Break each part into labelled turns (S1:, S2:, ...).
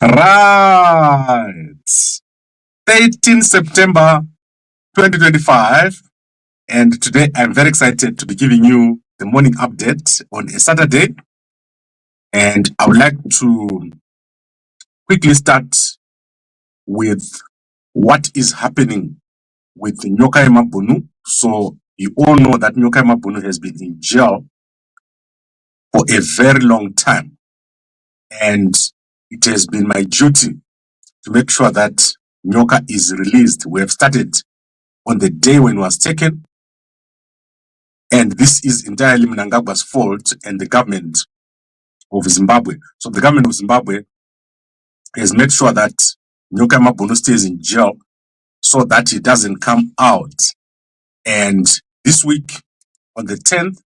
S1: Right. 13 September 2025. And today I'm very excited to be giving you the morning update on a Saturday. And I would like to quickly start with what is happening with Nyokayemabhunu. So you all know that Nyokayemabhunu has been in jail for a very long time. And it has been my duty to make sure that Nyoka is released. We have started on the day when he was taken. And this is entirely Mnangagwa's fault and the government of Zimbabwe. So the government of Zimbabwe has made sure that Nyokayemabhunu stays in jail so that he doesn't come out. And this week, on the 10th,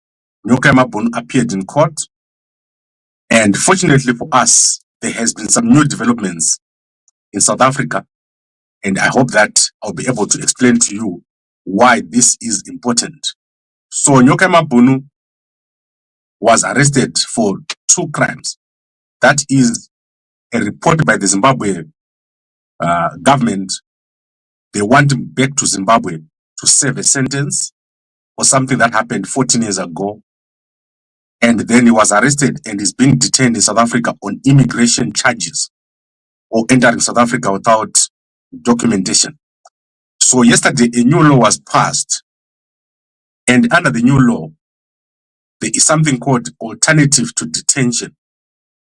S1: Nyokayemabhunu appeared in court. And fortunately for us, there has been some new developments in South Africa. And I hope that I'll be able to explain to you why this is important. So Nyokayemabhunu was arrested for 2 crimes. That is a report by the Zimbabwe government. They want him back to Zimbabwe to serve a sentence for something that happened 14 years ago. And then he was arrested and is being detained in South Africa on immigration charges or entering South Africa without documentation. So yesterday, a new law was passed. And under the new law, there is something called alternative to detention.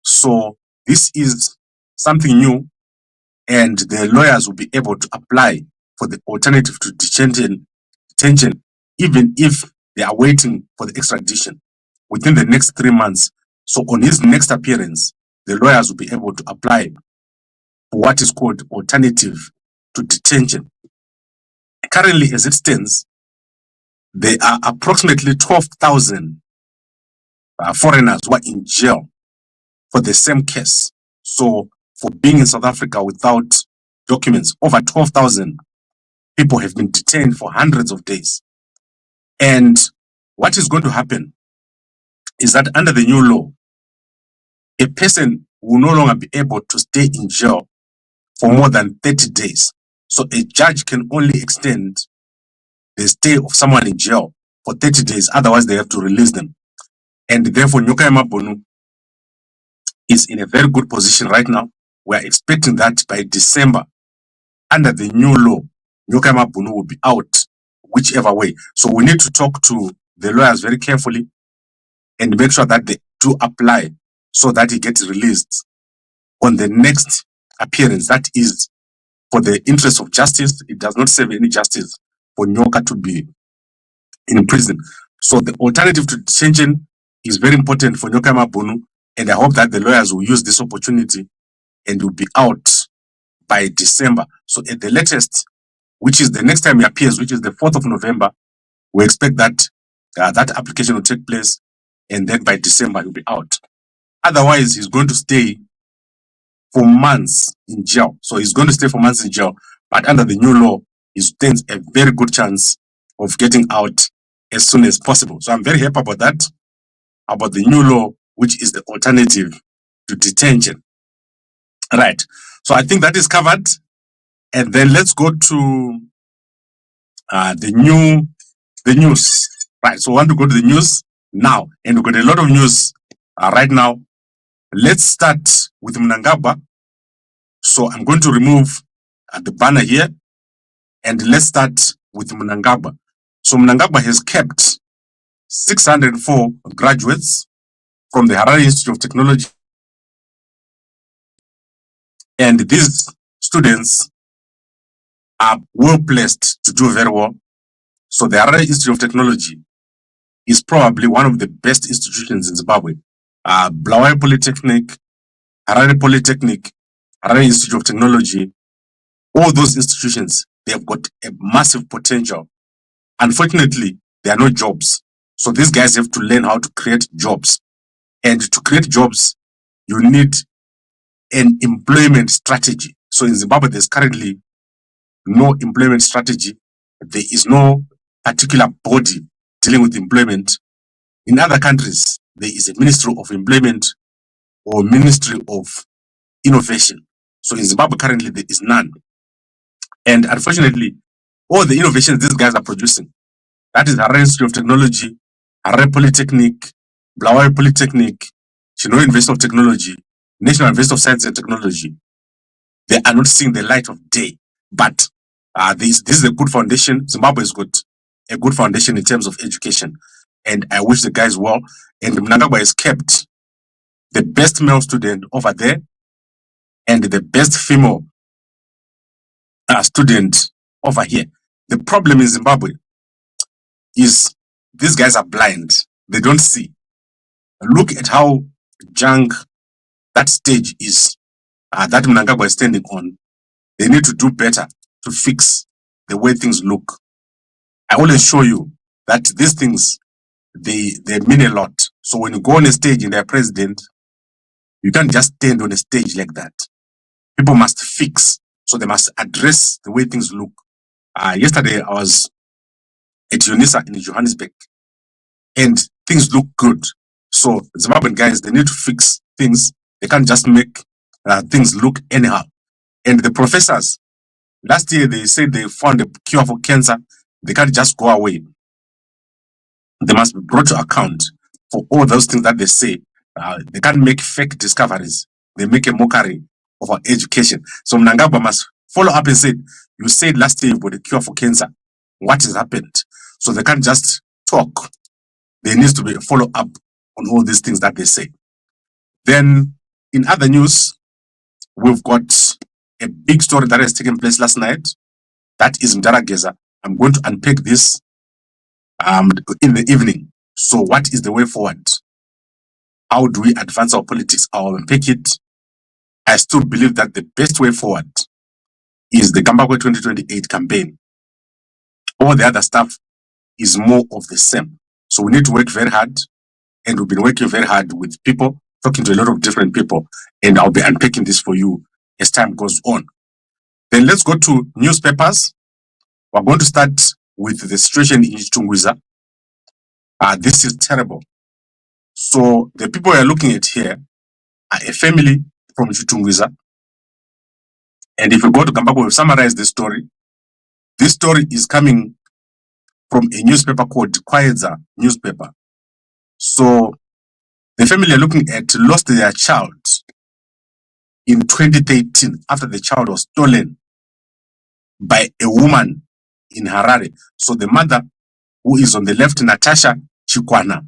S1: So this is something new, and the lawyers will be able to apply for the alternative to detention, even if they are waiting for the extradition within the next 3 months. So on his next appearance, the lawyers will be able to apply for what is called alternative to detention. Currently, as it stands, there are approximately 12,000 foreigners who are in jail for the same case. So for being in South Africa without documents, over 12,000 people have been detained for hundreds of days. And what is going to happen is that under the new law, a person will no longer be able to stay in jail for more than 30 days. So a judge can only extend the stay of someone in jail for 30 days. Otherwise, they have to release them. And therefore, Nyokayemabhunu is in a very good position right now. We are expecting that by December, under the new law, Nyokayemabhunu will be out whichever way. So we need to talk to the lawyers very carefully and make sure that they do apply so that he gets released on the next appearance. That is for the interest of justice. It does not serve any justice for Nyoka to be in prison. So the alternative to detention is very important for Nyokayemabhunu, and I hope that the lawyers will use this opportunity and will be out by December. So at the latest, which is the next time he appears, which is the 4th of November, we expect that that application will take place, and then by December he'll be out. Otherwise, he's going to stay for months in jail. So he's going to stay for months in jail, but under the new law, he stands a very good chance of getting out as soon as possible. So I'm very happy about that, about the new law, which is the alternative to detention. Right. So I think that is covered. And then let's go to the news. Right. So I want to go to the news now, and we've got a lot of news right now. Let's start with Mnangagwa. So I'm going to remove the banner here, and let's start with Mnangagwa. So Mnangagwa has kept 604 graduates from the Harare Institute of Technology, and these students are well placed to do very well. So the Harare Institute of Technology is probably one of the best institutions in Zimbabwe. Bulawayo Polytechnic, Harare Polytechnic, Harare Institute of Technology, all those institutions, they have got a massive potential. Unfortunately, there are no jobs. So these guys have to learn how to create jobs. And to create jobs, you need an employment strategy. So in Zimbabwe, there's currently no employment strategy. There is no particular body dealing with employment. In other countries, there is a Ministry of Employment or Ministry of Innovation. So in Zimbabwe currently there is none. And unfortunately, all the innovations these guys are producing, that is Harare Institute of Technology, Harare Polytechnic, Bulawayo Polytechnic, Chinhoyi University of Technology, National University of Science and Technology, they are not seeing the light of day. But this is a good foundation. Zimbabwe has got a good foundation in terms of education. And I wish the guys well. And Mnangagwa has kept the best male student over there and the best female student over here. The problem in Zimbabwe is these guys are blind. They don't see. Look at how young that stage is that Mnangagwa is standing on. They need to do better to fix the way things look. I always show you that these things, they mean a lot. So when you go on a stage and they're president, you can't just stand on a stage like that. People must fix. So they must address the way things look. Yesterday, I was at UNISA in Johannesburg, and things look good. So Zimbabwean guys, they need to fix things. They can't just make things look anyhow. And the professors, last year they said they found a cure for cancer. They can't just go away. They must be brought to account for all those things that they say. They can't make fake discoveries. They make a mockery of our education. So Mnangagwa must follow up and say, you said last year you got a cure for cancer. What has happened? So they can't just talk. There needs to be a follow up on all these things that they say. Then in other news, we've got a big story that has taken place last night. That is Mdarageza. I'm going to unpack this in the evening. So what is the way forward? How do we advance our politics? I'll unpack it. I still believe that the best way forward is the Gambakwe 2028 campaign. All the other stuff is more of the same. So we need to work very hard, and we've been working very hard with people, talking to a lot of different people, and I'll be unpacking this for you as time goes on. Then let's go to newspapers. We're going to start with the situation in Tungwiza. This is terrible. So the people we are looking at here are a family from Tungwiza. And if you go to Gambakwe, we've summarized this story. This story is coming from a newspaper called Kwayedza newspaper. So the family are looking at lost their child in 2013 after the child was stolen by a woman in Harare. So the mother, who is on the left, Natasha Chikwana,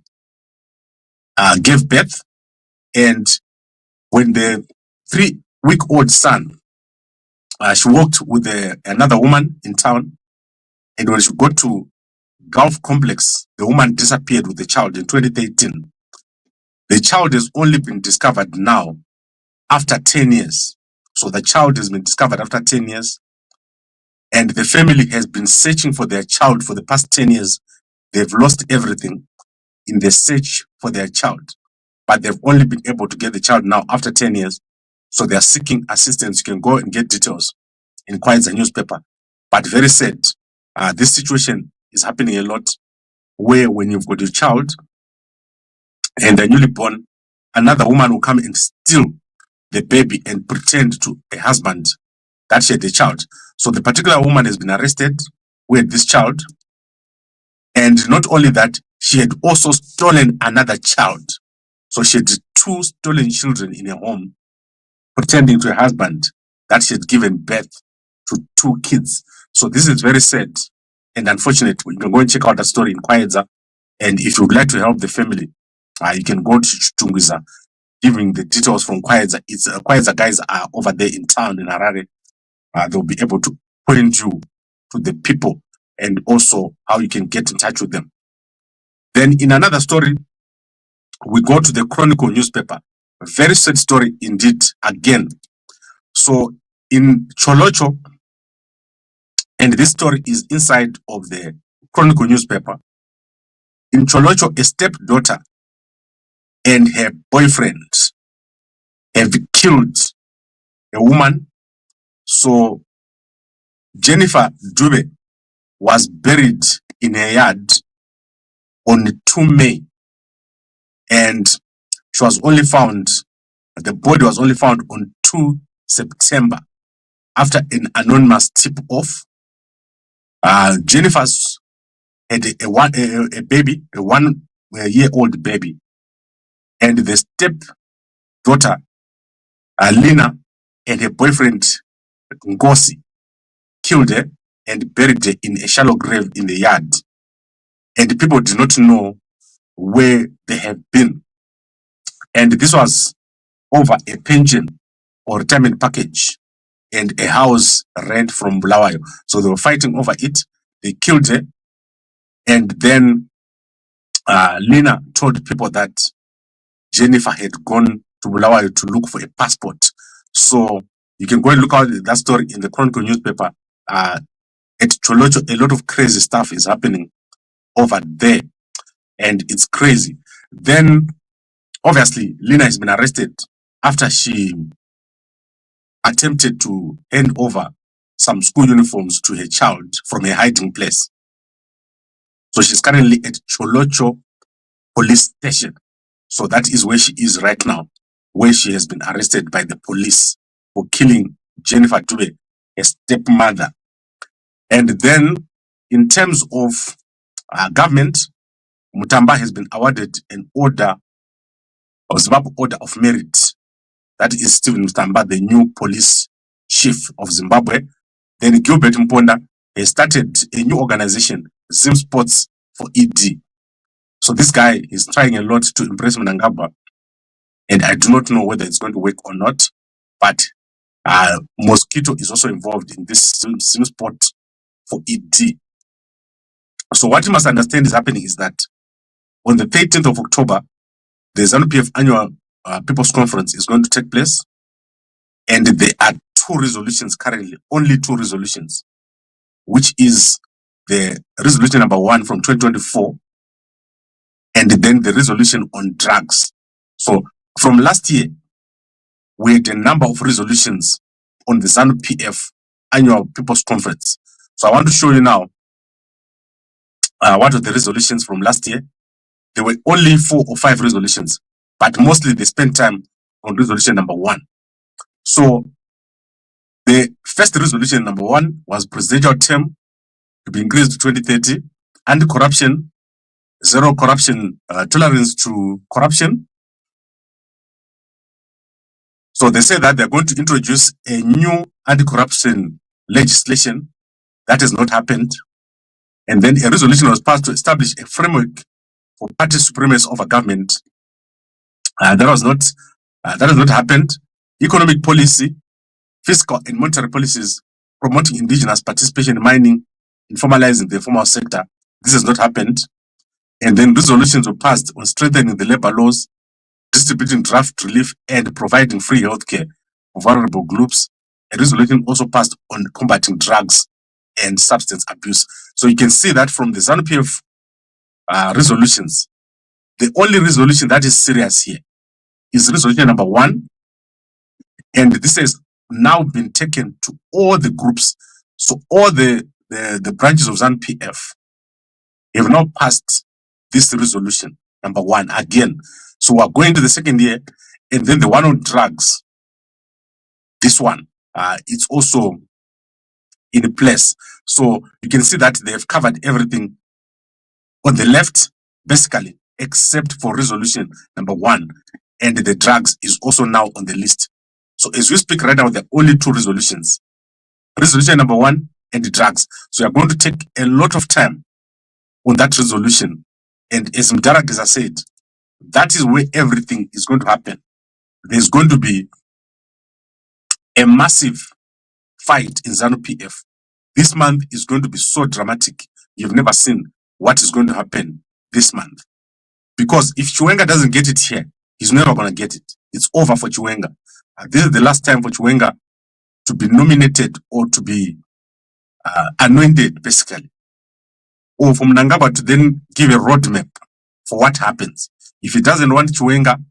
S1: gave birth, and when the 3-week-old son, she worked with another woman in town, and when she got to Gulf Complex, the woman disappeared with the child in 2013. The child has only been discovered now after 10 years. So the child has been discovered after 10 years, and the family has been searching for their child for the past 10 years. They've lost everything in the search for their child, but they've only been able to get the child now after 10 years. So they are seeking assistance. You can go and get details in Kwayedza newspaper. But very sad, this situation is happening a lot, where when you've got a child and they're newly born, another woman will come and steal the baby and pretend to a husband that she had the child. So the particular woman has been arrested with this child. And not only that, she had also stolen another child. So she had 2 stolen children in her home, pretending to a husband that she had given birth to 2 kids. So this is very sad and unfortunate. You can go and check out that story in Kwayedza. And if you would like to help the family, you can go to Tungwiza, giving the details from Kwayedza. It's Kwayedza guys are over there in town in Harare. They'll be able to point you to the people and also how you can get in touch with them. Then in another story, we go to the Chronicle newspaper. A very sad story indeed again. So in Cholocho, and this story is inside of the Chronicle newspaper. In Cholocho, a stepdaughter and her boyfriend have killed a woman. So Jennifer Dube was buried in her yard on 2 May, and she was only found, the body was only found on 2 September after an anonymous tip-off. Jennifer's had a baby, a 1-year-old baby, and the stepdaughter, Lina, and her boyfriend, Ngosi, killed her and buried her in a shallow grave in the yard. And people did not know where they have been. And this was over a pension or retirement package and a house rent from Bulawayo. So they were fighting over it. They killed her. And then Lina told people that Jennifer had gone to Bulawayo to look for a passport. So you can go and look at that story in the Chronicle newspaper. At Cholocho, a lot of crazy stuff is happening over there. And it's crazy. Then, obviously, Lina has been arrested after she attempted to hand over some school uniforms to her child from a hiding place. So she's currently at Cholocho police station. So that is where she is right now, where she has been arrested by the police for killing Jennifer Dube, her stepmother. And then, in terms of government, Mutamba has been awarded an order of Zimbabwe Order of Merit. That is Stephen Mutamba, the new police chief of Zimbabwe. Then Gilbert Mponda has started a new organization, Zim Sports for ED. So this guy is trying a lot to impress Mnangagwa, and I do not know whether it's going to work or not. But Mosquito is also involved in this Zim Sport for ED. So what you must understand is happening is that on the 13th of October, the ZANU-PF annual People's Conference is going to take place. And there are 2 resolutions currently, only 2 resolutions, which is the resolution number 1 from 2024, and then the resolution on drugs. So from last year, we had a number of resolutions on the ZANU-PF annual People's Conference. So I want to show you now what are the resolutions from last year. There were only 4 or 5 resolutions, but mostly they spent time on resolution number 1. So the first resolution number 1 was presidential term to be increased to 2030, anti-corruption, zero corruption, tolerance to corruption. So they say that they're going to introduce a new anti-corruption legislation. That has not happened. And then a resolution was passed to establish a framework for party supremacy over government. That has not happened. Economic policy, fiscal and monetary policies promoting indigenous participation in mining and formalizing the formal sector. This has not happened. And then resolutions were passed on strengthening the labor laws, distributing draft relief, and providing free healthcare for vulnerable groups. A resolution also passed on combating drugs and substance abuse. So you can see that from the ZANU-PF resolutions, the only resolution that is serious here is resolution number 1. And this has now been taken to all the groups. So all the branches of ZANU-PF have now passed this resolution number 1 again. So we're going to the second year, and then the one on drugs, this one, it's also in place. So you can see that they have covered everything on the left, basically, except for resolution number 1, and the drugs is also now on the list. So as we speak right now, there are only 2 resolutions. Resolution number 1 and the drugs. So you're going to take a lot of time on that resolution. And as Mdaragisa said, that is where everything is going to happen. There's going to be a massive fight in ZANU-PF. This month is going to be so dramatic. You've never seen what is going to happen this month. Because if Chiwenga doesn't get it here, he's never going to get it. It's over for Chiwenga. This is the last time for Chiwenga to be nominated or to be anointed, basically. Or for Mnangagwa to then give a roadmap for what happens. If he doesn't want Chiwenga,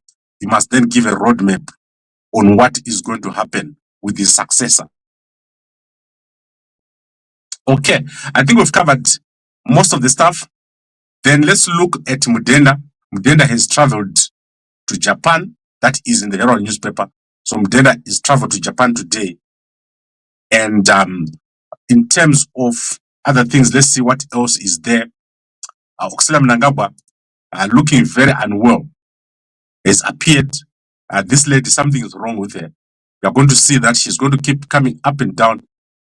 S1: he must then give a roadmap on what is going to happen with his successor. Okay, I think we've covered most of the stuff. Then let's look at Mudenda. Mudenda has traveled to Japan. That is in the Herald newspaper. So Mudenda is traveled to Japan today. And in terms of other things, let's see what else is there. Oxila Mnangagwa, looking very unwell, has appeared. This lady, something is wrong with her. You are going to see that she's going to keep coming up and down,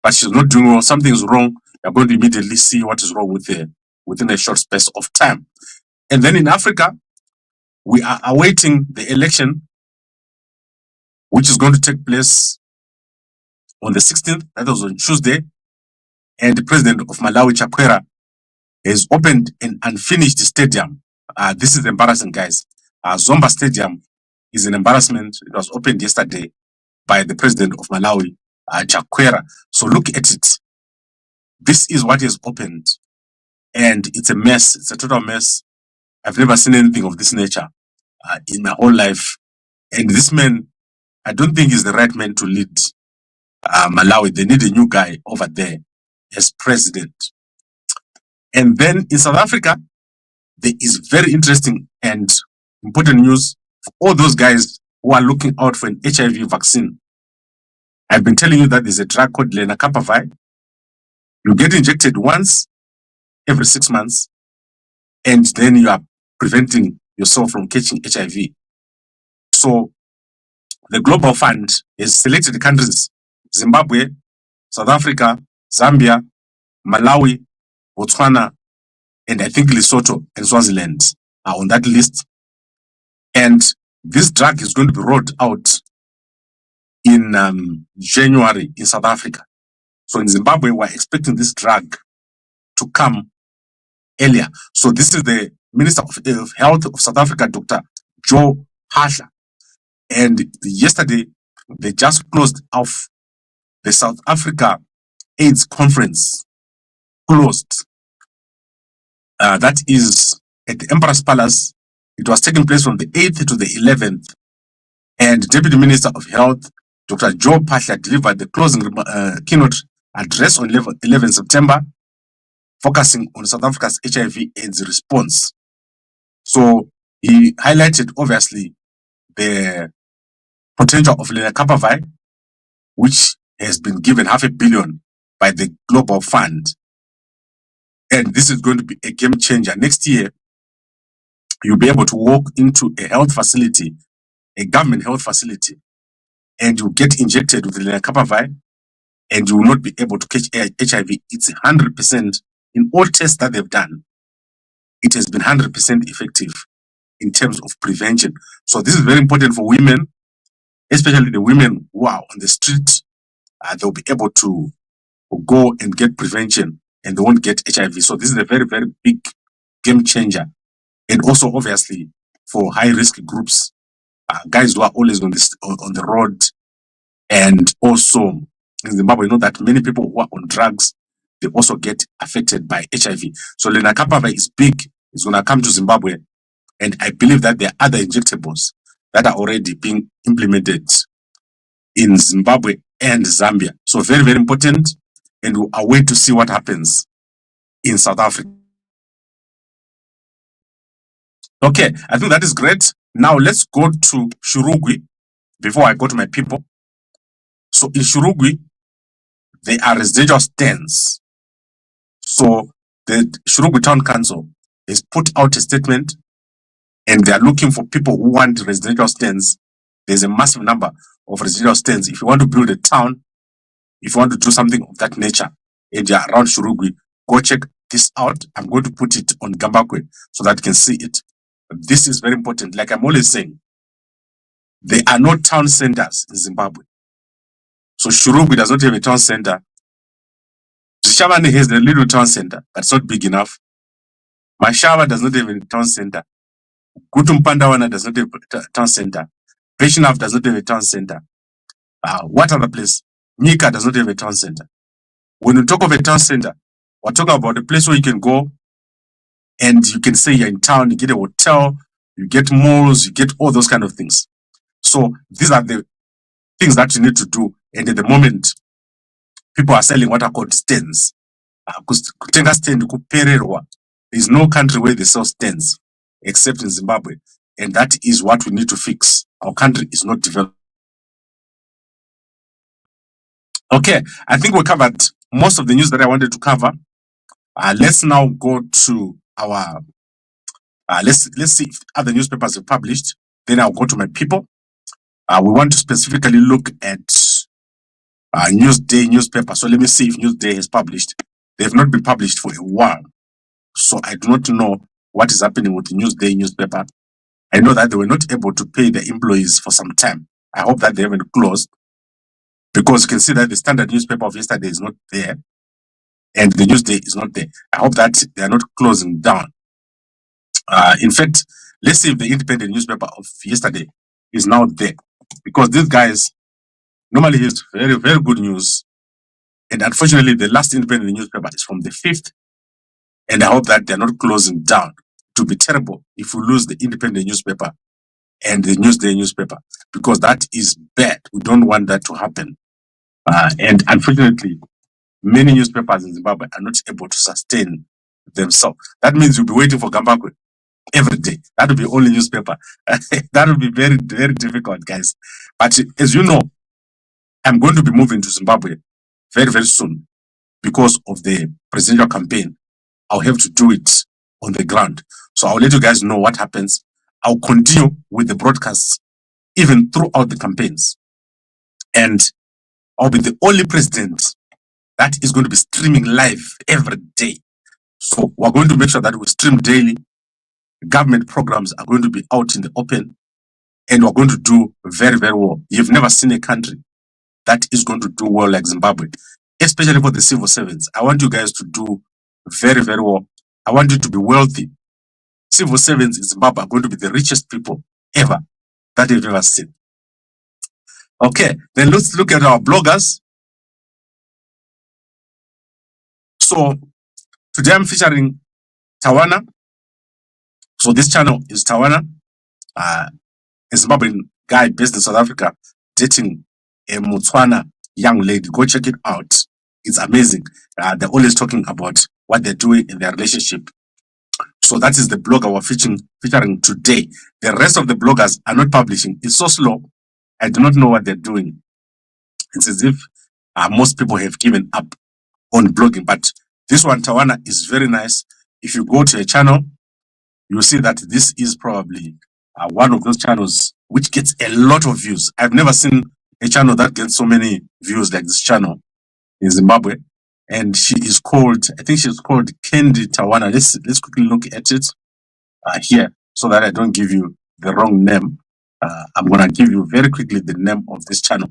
S1: but she's not doing well. Something is wrong. You are going to immediately see what is wrong with her within a short space of time. And then in Africa, we are awaiting the election, which is going to take place on the 16th. That was on Tuesday. And the president of Malawi, Chakwera, has opened an unfinished stadium. This is embarrassing, guys. Zomba Stadium is an embarrassment. It was opened yesterday by the president of Malawi, Chakwera. So look at it. This is what is opened. And it's a mess. It's a total mess. I've never seen anything of this nature in my whole life. And this man, I don't think is the right man to lead Malawi. They need a new guy over there as president. And then in South Africa, there is very interesting and important news for all those guys who are looking out for an HIV vaccine. I've been telling you that there's a drug called lenacapavir. You get injected once every 6 months, and then you are preventing yourself from catching HIV. So the Global Fund has selected countries: Zimbabwe, South Africa, Zambia, Malawi, Botswana, and I think Lesotho and Swaziland are on that list. And this drug is going to be rolled out in January in South Africa. So in Zimbabwe, we're expecting this drug to come earlier. So this is the Minister of Health of South Africa, Dr. Joe Phaahla. And yesterday, they just closed off the South Africa AIDS conference. Closed. That is at the Emperor's Palace. It was taking place from the 8th to the 11th. And Deputy Minister of Health, Dr. Joe Phaahla, delivered the closing keynote address on 11 September, focusing on South Africa's HIV/AIDS response. So he highlighted, obviously, the potential of lenacapavir, which has been given $500 million by the Global Fund. And this is going to be a game changer. Next year, you'll be able to walk into a health facility, a government health facility, and you get injected with lenacapavir, and you will not be able to catch HIV. It's 100% in all tests that they've done. It has been 100% effective in terms of prevention. So this is very important for women, especially the women who are on the street. They'll be able to go and get prevention, and they won't get HIV. So this is a very, very big game changer. And also, obviously, for high-risk groups, guys who are always on the road, and also in Zimbabwe, you know that many people who are on drugs, they also get affected by HIV. So lenacapavir is big. It's going to come to Zimbabwe, and I believe that there are other injectables that are already being implemented in Zimbabwe and Zambia. So very, very important, and we'll wait to see what happens in South Africa. Okay, I think that is great. Now let's go to Shurugwi before I go to my people. So in Shurugwi, there are residential stands. So the Shurugwi Town Council has put out a statement, and they are looking for people who want residential stands. There's a massive number of residential stands. If you want to build a town, if you want to do something of that nature, and you're around Shurugwi, go check this out. I'm going to put it on Gambakwe so that you can see it. This is very important. Like I'm always saying, there are no town centers in Zimbabwe. So Shurugwi does not have a town center. Zishavane has a little town center, but it's not big enough. Mashava does not have a town center. Gutumpandawana does not have a town center. Peshinaf does not have a town center. What other place? Nika does not have a town center. When you talk of a town center, we're talking about a place where you can go and you can say you're in town, you get a hotel, you get malls, you get all those kind of things. So these are the things that you need to do. And at the moment, people are selling what are called stands. Kutenga stand kupererwa. There is no country where they sell stands. except in Zimbabwe. And that is what we need to fix. Our country is not developed. Okay, I think we covered most of the news that I wanted to cover. Let's now go to our, let's see if other newspapers have published. Then I'll go to my people. We want to specifically look at Newsday newspaper. So let me see if Newsday has published. They have not been published for a while. So I do not know what is happening with the Newsday newspaper. I know that they were not able to pay their employees for some time. I hope that they haven't closed, because you can see that the standard newspaper of yesterday is not there and the Newsday is not there. I hope that they are not closing down. In fact, let's see if the independent newspaper of yesterday is now there, because these guys normally have very, very good news. And unfortunately, the last independent newspaper is from the 5th. And I hope that they're not closing down. It would be terrible if we lose the independent newspaper and the Newsday newspaper, because that is bad. We don't want that to happen. And unfortunately, many newspapers in Zimbabwe are not able to sustain themselves. That means you'll be waiting for Gambakwe every day. That will be only newspaper. That will be very, very difficult, guys. But as you know, I'm going to be moving to Zimbabwe very, very soon because of the presidential campaign. I'll have to do it on the ground. So I'll let you guys know what happens. I'll continue with the broadcasts even throughout the campaigns. And I'll be the only president that is going to be streaming live every day. So we're going to make sure that we stream daily. Government programs are going to be out in the open, and we're going to do very, very well. You've never seen a country that is going to do well like Zimbabwe, especially for the civil servants. I want you guys to do very, very well. I want you to be wealthy. Civil servants in Zimbabwe are going to be the richest people ever that you've ever seen. Okay, then let's look at our bloggers. So today I'm featuring Tawana. So this channel is Tawana, a Zimbabwean guy based in South Africa, dating a Motswana young lady. Go check it out. It's amazing. They're always talking about what they're doing in their relationship. So that is the blogger we're featuring today. The rest of the bloggers are not publishing. It's so slow. I do not know what they're doing. It's as if most people have given up on blogging. But this one, Tawana, is very nice. If you go to a channel, you'll see that this is probably one of those channels which gets a lot of views. I've never seen a channel that gets so many views like this channel in Zimbabwe. And she is called, I think she's called Candy Tawana. Let's quickly look at it here, so that I don't give you the wrong name. I'm going to give you very quickly the name of this channel.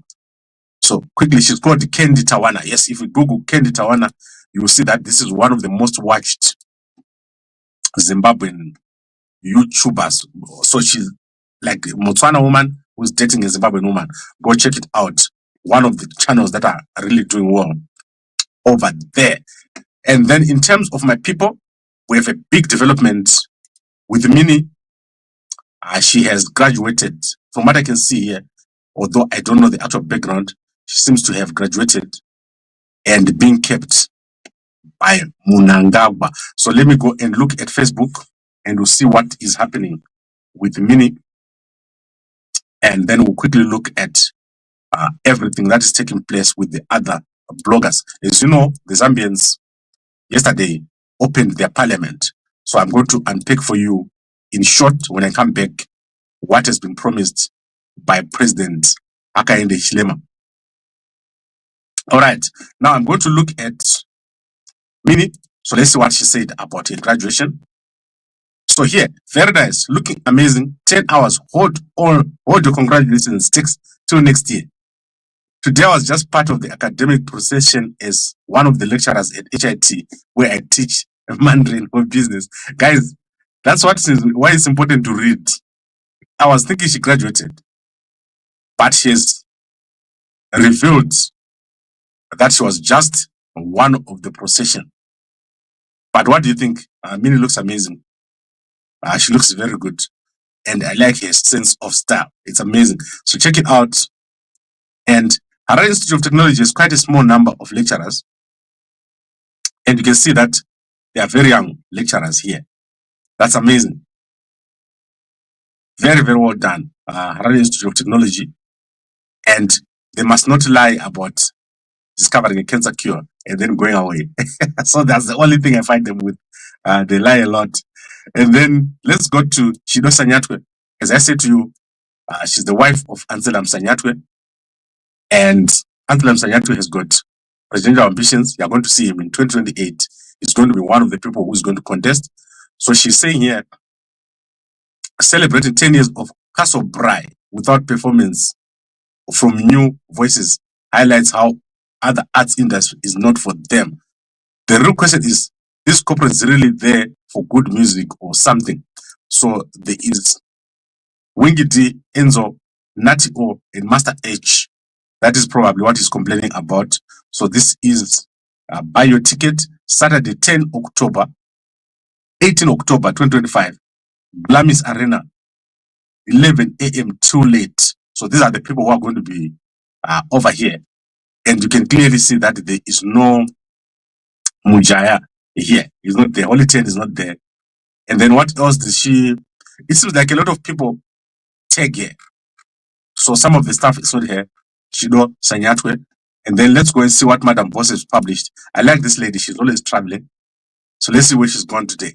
S1: So quickly, she's called Candy Tawana. Yes, if you Google Candy Tawana, you will see that this is one of the most watched Zimbabwean YouTubers. So she's like a Motswana woman who's dating a Zimbabwean woman. Go check it out. One of the channels that are really doing well over there. And then in terms of my people, we have a big development with Minnie. She has graduated, from what I can see here, although I don't know the actual background. She seems to have graduated and being kept by Munangagwa. So let me go and look at Facebook and we'll see what is happening with Minnie. And then we'll quickly look at everything that is taking place with the other bloggers. As you know, the Zambians yesterday opened their parliament. So I'm going to unpack for you in short, when I come back, what has been promised by President Hakainde Hichilema. All right, now I'm going to look at Minnie. So let's see what she said about her graduation. So here, very nice, looking amazing, 10 hours, hold your congratulations, takes till next year. Today I was just part of the academic procession as one of the lecturers at HIT, where I teach Mandarin for business. Guys, that's why it's important to read. I was thinking she graduated, but she's revealed that she was just one of the procession. But what do you think? Minnie looks amazing. She looks very good. And I like her sense of style. It's amazing. So check it out. And Harare Institute of Technology is quite a small number of lecturers. And you can see that they are very young lecturers here. That's amazing. Very, very well done. Harare Institute of Technology. And they must not lie about discovering a cancer cure and then going away. So that's the only thing I find them with. They lie a lot. And then let's go to Shido Sanyatwe. As I said to you, she's the wife of Anselam Sanyatwe. And Anselam Sanyatwe has got presidential ambitions. You're going to see him in 2028. He's going to be one of the people who's going to contest. So she's saying here, celebrating 10 years of Castle Brai without performance from new voices highlights how other arts industry is not for them. The real question is, this corporate is really there for good music or something? So there is Wingity, Enzo, Nati O, and Master H. That is probably what he's complaining about. So this is buy your ticket Saturday 10 October, 18 October 2025, Blamis Arena, 11 a.m. too late. So these are the people who are going to be over here. And you can clearly see that there is no Mujaya here. It's not there. Only 10 is not there. And then what else did she... It seems like a lot of people tag here. So some of the stuff is not here. Shido Sanyatwe. And then let's go and see what Madam Boss has published. I like this lady. She's always traveling. So let's see where she's gone today.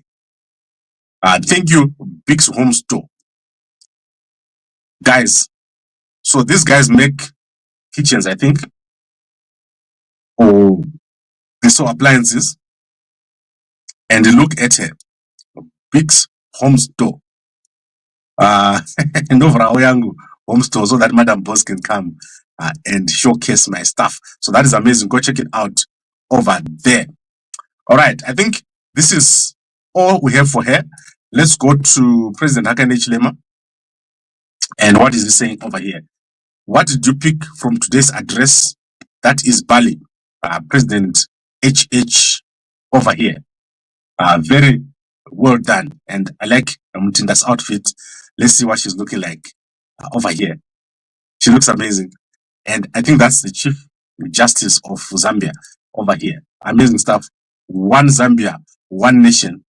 S1: Thank you, Big's Home Store. Guys, so these guys make kitchens, I think. Or they sell appliances. And they look at her. Big's Home Store. And over Yangu Home Store, so that Madam Boss can come and showcase my stuff. So that is amazing. Go check it out over there. All right. I think this is all we have for her. Let's go to President Hakainde Hichilema. And what is he saying over here? What did you pick from today's address? That is Bali. President HH over here. Very well done. And I like Mutinda's outfit. Let's see what she's looking like over here. She looks amazing. And I think that's the Chief Justice of Zambia over here. Amazing stuff. One Zambia, one nation,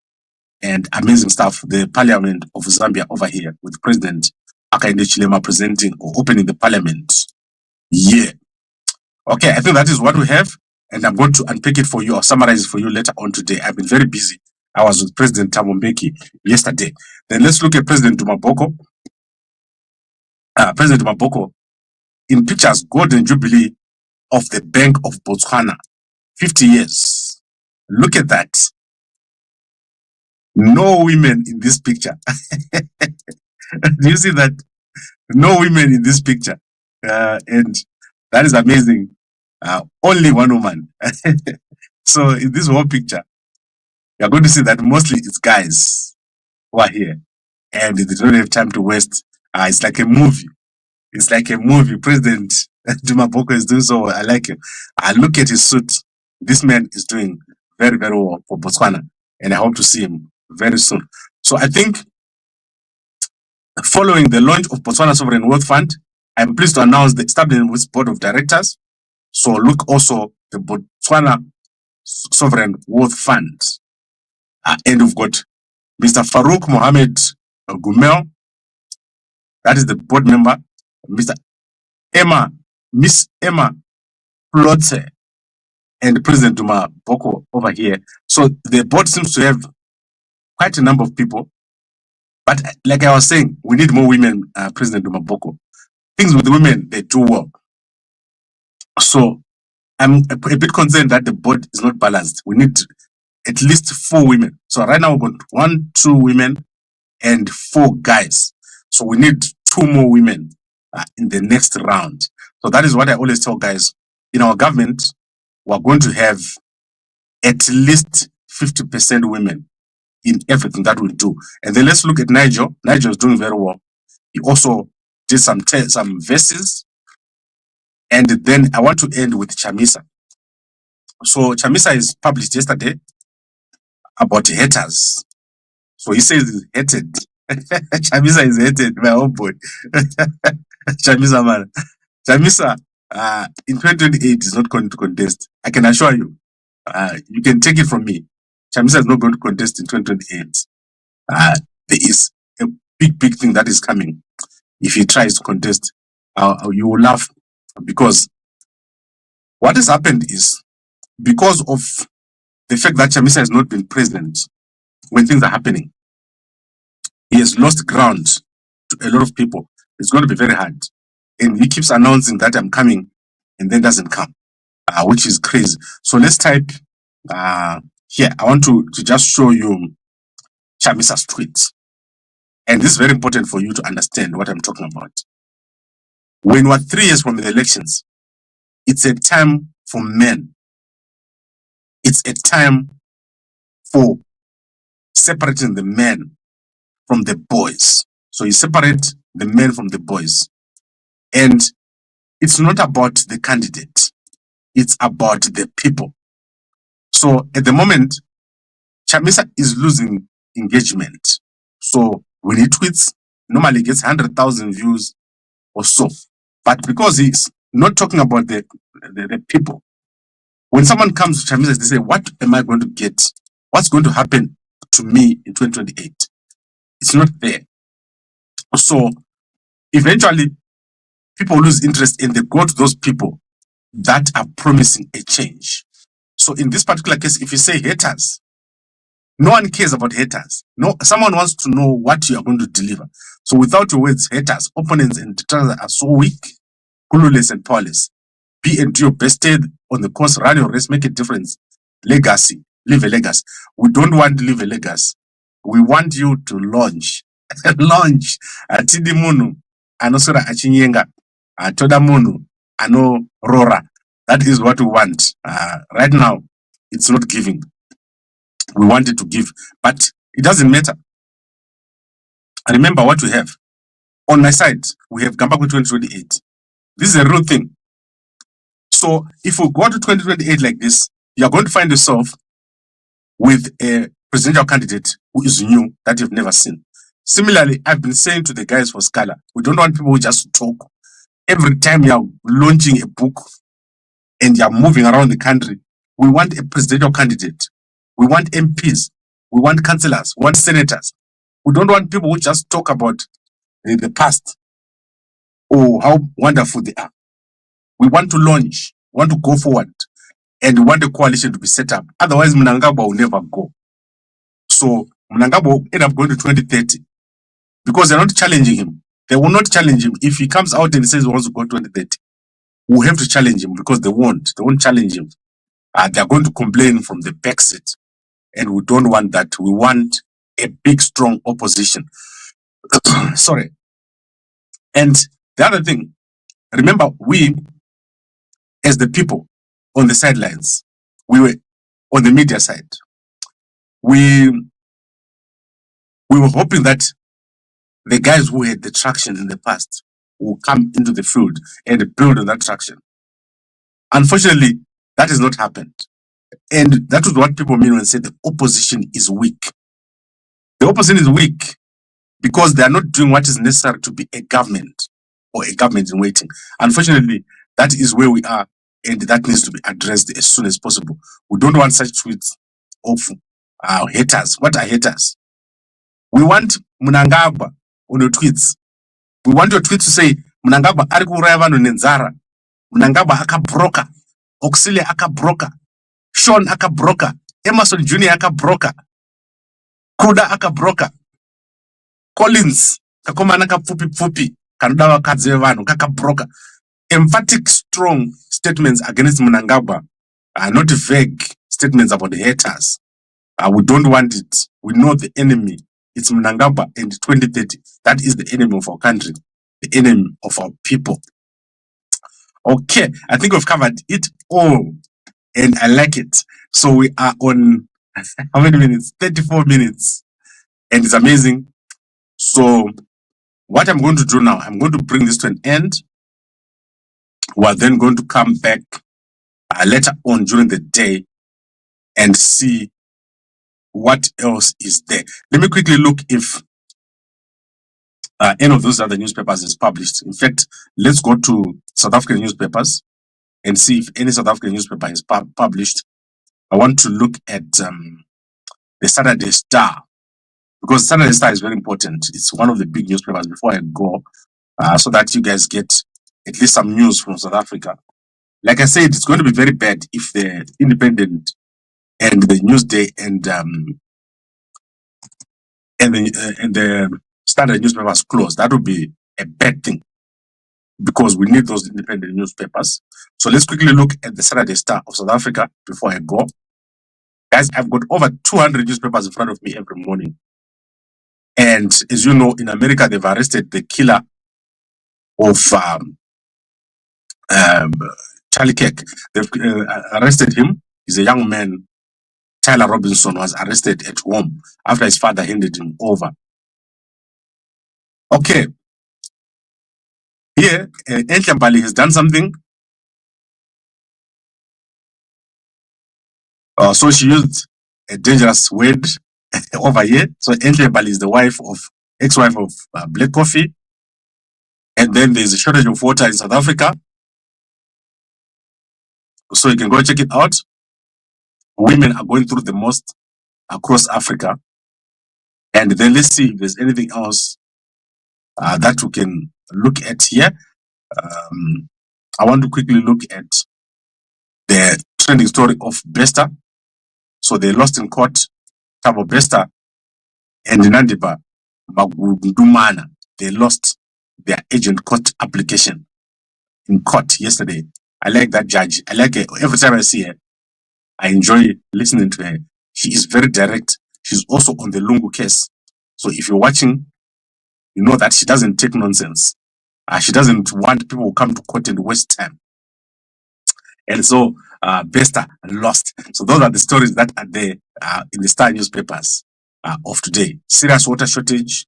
S1: and amazing stuff. The Parliament of Zambia over here with President Hakainde Hichilema presenting or opening the Parliament. Yeah. Okay, I think that is what we have. And I'm going to unpick it for you or summarize it for you later on today. I've been very busy. I was with President Thabo Mbeki yesterday. Then let's look at President Maboko. President Maboko, in pictures, Golden Jubilee of the Bank of Botswana, 50 years. Look at that. No women in this picture. Do you see that? No women in this picture. And that is amazing. Only one woman. So in this whole picture, you're going to see that mostly it's guys who are here. And they don't have time to waste. It's like a movie. It's like a movie. President Maboko is doing so well. I like him. Look at his suit. This man is doing very, very well for Botswana. And I hope to see him very soon. So I think following the launch of Botswana Sovereign Wealth Fund, I'm pleased to announce the establishment of its board of directors. So look also the Botswana Sovereign Wealth Fund. And we've got Mr. Farouk Mohamed Gumel. That is the board member. Miss Emma Plotze, and President Duma Boko over here. So the board seems to have quite a number of people. But like I was saying, we need more women, President Duma Boko. Things with the women, they do well. So I'm a bit concerned that the board is not balanced. We need at least 4 women. So right now we've got 1, 2 women and 4 guys. So we need 2 more women in the next round. So that is what I always tell guys. In our government, we're going to have at least 50% women in everything that we do. And then let's look at Nigel. Nigel is doing very well. He also did some verses. And then I want to end with Chamisa. So Chamisa is published yesterday about haters. So he says he's hated. Chamisa is hated, my own boy. Chamisa, man. Chamisa, in 2028 is not going to contest. I can assure you. You can take it from me. Chamisa is not going to contest in 2028. There is a big thing that is coming. If he tries to contest, you will laugh, because what has happened is, because of the fact that Chamisa has not been present when things are happening, he has lost ground to a lot of people. It's going to be very hard. And he keeps announcing that I'm coming and then doesn't come, which is crazy. So let's type here. I want to just show you Chamisa's tweet. And this is very important for you to understand what I'm talking about. When we're 3 years from the elections, it's a time for men. It's a time for separating the men from the boys. So you separate the men from the boys. And it's not about the candidate. It's about the people. So at the moment, Chamisa is losing engagement. So when he tweets, normally gets 100,000 views or so. But because he's not talking about the people, when someone comes to Chamisa, they say, what am I going to get? What's going to happen to me in 2028? It's not there. So eventually, people lose interest and they go to those people that are promising a change. So in this particular case, if you say haters, no one cares about haters. No, someone wants to know what you are going to deliver. So without your words, haters, opponents, and detractors are so weak, clueless, and powerless. Be and do your best, stay on the course, run your race, make a difference. Legacy, leave a legacy. We don't want to leave a legacy. We want you to launch. Launch. Atidi munu, anosura achinyenga, atoda munu, ano rora. That is what we want. Right now, it's not giving. We want it to give, but it doesn't matter. Remember what we have. On my side, we have Gambakwe 2028. This is a real thing. So if we go to 2028 like this, you're going to find yourself with a presidential candidate who is new, that you've never seen. Similarly, I've been saying to the guys for Scala, we don't want people who just talk. Every time you're launching a book and you're moving around the country, we want a presidential candidate. We want MPs. We want councillors. We want senators. We don't want people who just talk about the past or how wonderful they are. We want to launch. We want to go forward. And we want a coalition to be set up. Otherwise, Mnangagwa will never go. So, Mnangagwa will end up going to 2030. Because they're not challenging him. They will not challenge him. If he comes out and says he wants to go 2030, we'll have to challenge him because they won't. They won't challenge him. They're going to complain from the backseat. And we don't want that. We want a big, strong opposition. Sorry. And the other thing, remember, we, as the people on the sidelines, we were on the media side. We were hoping that the guys who had the traction in the past will come into the field and build on that traction. Unfortunately, that has not happened. And that is what people mean when they say the opposition is weak. The opposition is weak because they are not doing what is necessary to be a government or a government in waiting. Unfortunately, that is where we are, and that needs to be addressed as soon as possible. We don't want such tweets of haters. What are haters? We want Mnangagwa on your tweets. We want your tweets to say, Mnangagwa ari kuuraya vanhu nenzara. Mnangagwa akabroka. Auxilia akabroka. Sean akabroka. Emerson Jr. akabroka. Kuda akabroka. Collins kakomana kapfupi kanoda vakadzi vevanhu kakabroka. Emphatic, strong statements against Mnangagwa, not vague statements about the haters. We don't want it. We know the enemy. It's Mnangagwa in 2030. That is the enemy of our country, the enemy of our people. Okay, I think we've covered it all, and I like it. So we are on how many minutes? 34 minutes, and it's amazing. So what I'm going to do now, I'm going to bring this to an end. We are then going to come back later on during the day and see what else is there. Let me quickly look if any of those other newspapers is published. In fact, let's go to South African newspapers and see if any South African newspaper is published. I want to look at the Saturday Star, because Saturday Star is very important. It's one of the big newspapers before I go, so that you guys get at least some news from South Africa. Like I said, it's going to be very bad if the Independent and the Newsday and the Standard newspapers closed. That would be a bad thing because we need those independent newspapers. So let's quickly look at the Saturday Star of South Africa before I go. Guys, I've got over 200 newspapers in front of me every morning. And as you know, in America, they've arrested the killer of Charlie Kirk. They've arrested him. He's a young man. Tyler Robinson was arrested at home after his father handed him over. Okay. Here, Enhlembali has done something. So she used a dangerous word over here. So Enhlembali is the ex-wife of Black Coffee. And then there's a shortage of water in South Africa. So you can go check it out. Women are going through the most across Africa. And then let's see if there's anything else that we can look at here. I want to quickly look at the trending story of Bester. So they lost in court. Tabo Bester and Nandiba Magudumana, they lost their agent court application in court yesterday. I like that judge. I like her. Every time I see her, I enjoy listening to her. She is very direct. She's also on the Lungu case. So if you're watching, you know that she doesn't take nonsense. She doesn't want people who come to court and waste time. And so Bester lost. So those are the stories that are there in the Star newspapers of today. Serious water shortage,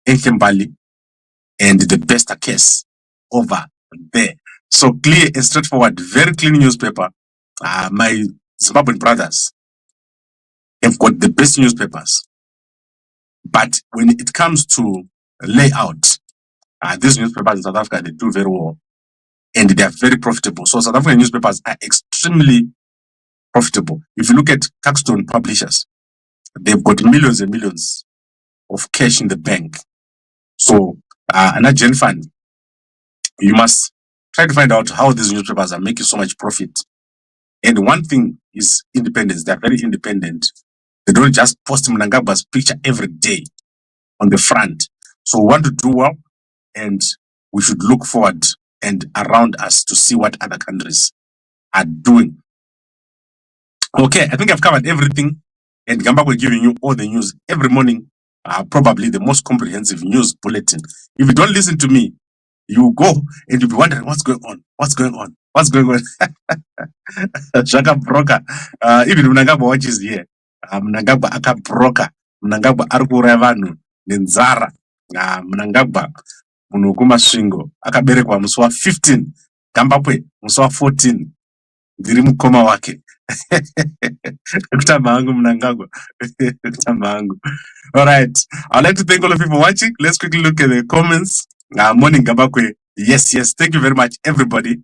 S1: Enhlembali, and the Bester case over there. So clear and straightforward, very clean newspaper. My Zimbabwean brothers have got the best newspapers. But when it comes to layout, these newspapers in South Africa, they do very well. And they are very profitable. So South African newspapers are extremely profitable. If you look at Caxton Publishers, they've got millions and millions of cash in the bank. So, an Gen Fund, you must try to find out how these newspapers are making so much profit. And one thing is independence. They're very independent. They don't just post Mnangagwa's picture every day on the front. So we want to do well, and we should look forward and around us to see what other countries are doing. Okay, I think I've covered everything, and Gambakwe giving you all the news every morning, probably the most comprehensive news bulletin. If you don't listen to me, you go and you'll be wondering what's going on, what's going on, what's going on. Shaka broker, even Mnangagwa watches here. Mnangagwa aka broker, Mnangagwa arikura vanhu nenzara, Mnangagwa munhu wekumasvingo akaberekwa musi wa15, Gambakwe musi wa14, ndiri mukoma wake. Kutamba hangu Mnangagwa. Kutamba hangu. All right, I'd like to thank all of you for watching. Let's quickly look at the comments. Morning Gambakwe. Yes, thank you very much everybody,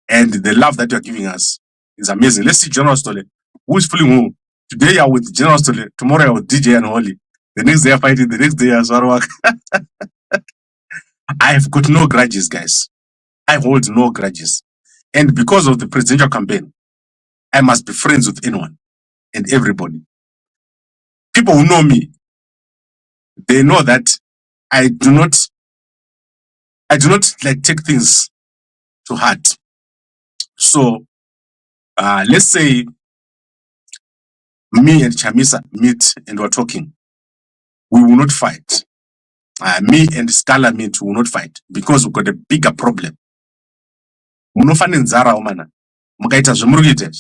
S1: and the love that you're giving us is amazing. Let's see General Stole. Who is fooling who? Today you're with General Stole, tomorrow you're with DJ and Holly, the next day you're fighting, the next day you're Sarwak. I have got no grudges, guys. I hold no grudges. And because of the presidential campaign, I must be friends with anyone and everybody. People who know me, they know that I do not like take things to heart. So let's say me and Chamisa meet and we're talking. We will not fight. Me and Scala meet, we will not fight because we've got a bigger problem. Munofane nzara omana. Mukaita zvemurikuita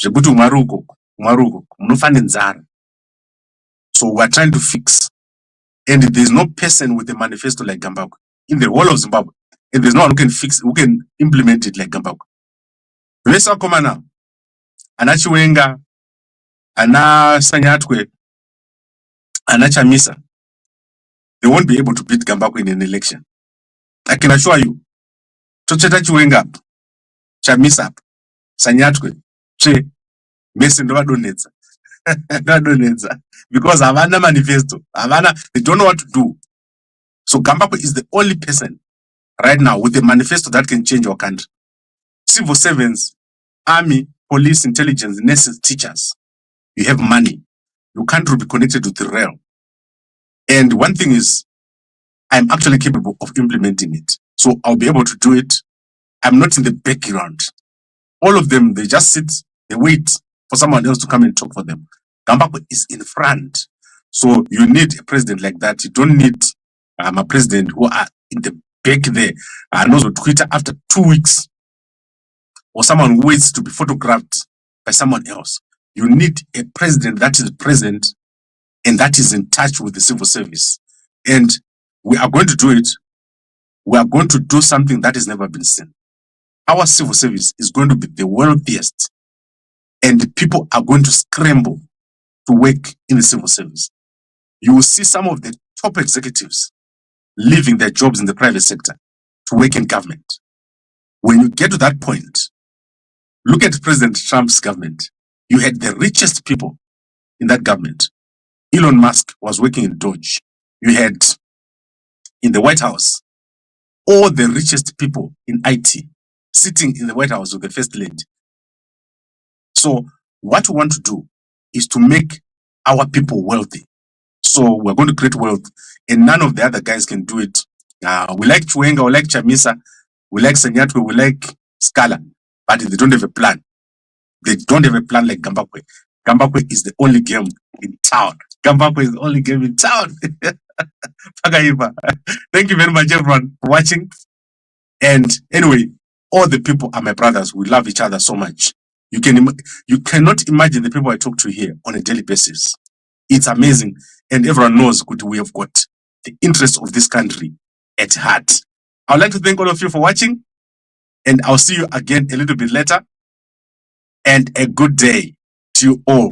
S1: zvekuti mwaruko munofane nzara. So we're trying to fix. And there's no person with a manifesto like Gambakwe in the whole of Zimbabwe. And there's no one who can fix, who can implement it like Gambakwe. Vesa koma now. Ana Chiwenga, Ana Sanyatwe, Ana Chamisa. They won't be able to beat Gambakwe in an election. I can assure you. Tocheta Chiwenga, Chamisa, Sanyatwe, Che, Mesi ndo vadonetsa. Because Havana manifesto, Havana, they don't know what to do. So Gambakwe is the only person right now with a manifesto that can change our country. Civil servants, army, police, intelligence, nurses, teachers. You have money. Your country will be connected to the rail. And one thing is, I'm actually capable of implementing it. So I'll be able to do it. I'm not in the background. All of them, they just sit, they wait for someone else to come and talk for them. Gambakwe is in front. So you need a president like that. You don't need a president who are in the back there. Knows what Twitter after 2 weeks. Or someone who waits to be photographed by someone else. You need a president that is present and that is in touch with the civil service. And we are going to do it. We are going to do something that has never been seen. Our civil service is going to be the wealthiest, and the people are going to scramble to work in the civil service. You will see some of the top executives leaving their jobs in the private sector to work in government. When you get to that point, look at President Trump's government. You had the richest people in that government. Elon Musk was working in Dodge. You had in the White House all the richest people in IT sitting in the White House with the First Lady. So what we want to do is to make our people wealthy. So we're going to create wealth, and none of the other guys can do it. We like Mwinga, we like Chamisa, we like Sanyatwe, we like Scala, but they don't have a plan. They don't have a plan like Gambakwe. Gambakwe is the only game in town. Gambakwe is the only game in town. Thank you very much, everyone, for watching. And anyway, all the people are my brothers. We love each other so much. You cannot imagine the people I talk to here on a daily basis. It's amazing. And everyone knows we have got the interest of this country at heart. I would like to thank all of you for watching. And I'll see you again a little bit later. And a good day to you all.